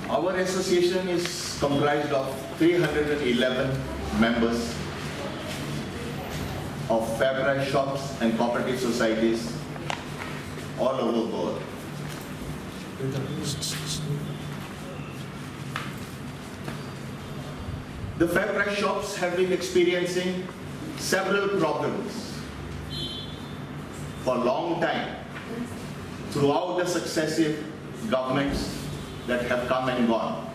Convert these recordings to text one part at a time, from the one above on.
Our association is comprised of 311 members of fair price shops and cooperative societies all over the world. The fair price shops have been experiencing several problems for a long time throughout the successive governments that have come and gone.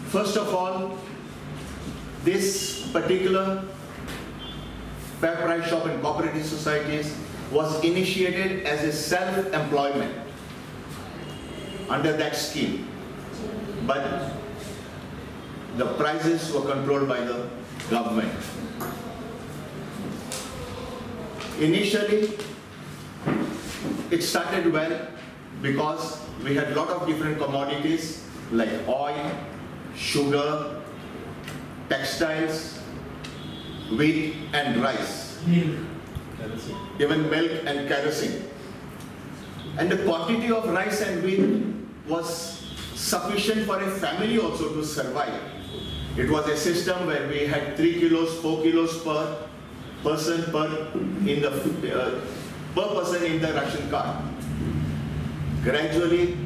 First of all, this particular fair price shop and cooperative societies was initiated as a self-employment under that scheme, but the prices were controlled by the government. Initially, it started well because we had a lot of different commodities like oil, sugar, textiles, wheat and rice, even milk and kerosene. And the quantity of rice and wheat was sufficient for a family also to survive. It was a system where we had 3 kilos, 4 kilos per person per person in the ration card. Gradually,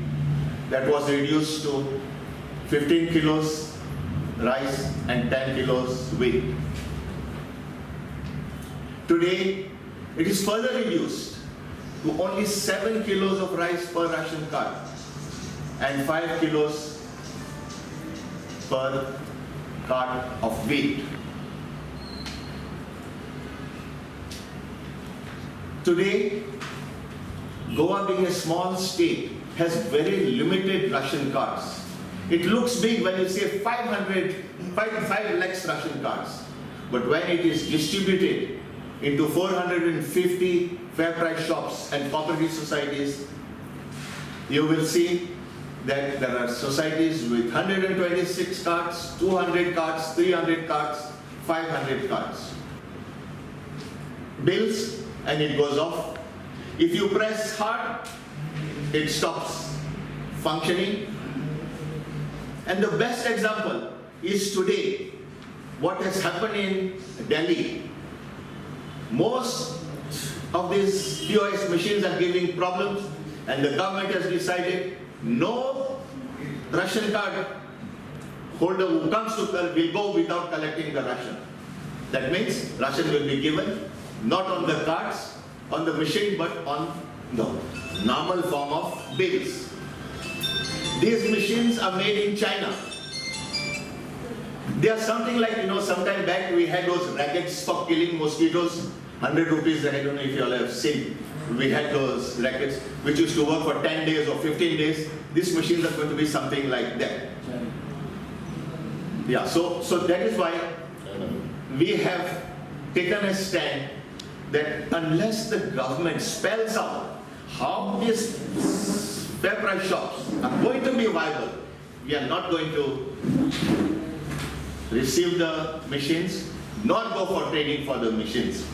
that was reduced to 15 kilos rice and 10 kilos wheat. Today, it is further reduced to only 7 kilos of rice per ration card and 5 kilos per card of wheat. Today, Goa being a small state has very limited ration cards. It looks big when you say 5 lakhs ration cards, but when it is distributed into 450 fair price shops and cooperative societies, you will see that there are societies with 126 cards, 200 cards, 300 cards, 500 cards. Bills, and it goes off. If you press hard, it stops functioning. And the best example is today, what has happened in Delhi. Most of these POS machines are giving problems, and the government has decided no ration card holder who comes to will go without collecting the ration. That means ration will be given not on the cards, on the machine, but on the normal form of bills. These machines are made in China. They are something like, sometime back we had those rackets for killing mosquitoes, 100 rupees, I don't know if you all have seen. We had those rackets which used to work for 10 days or 15 days. These machines are going to be something like that. Yeah, so that is why we have taken a stand that unless the government spells out how these fair price shops are going to be viable, we are not going to receive the machines, nor go for trading for the machines.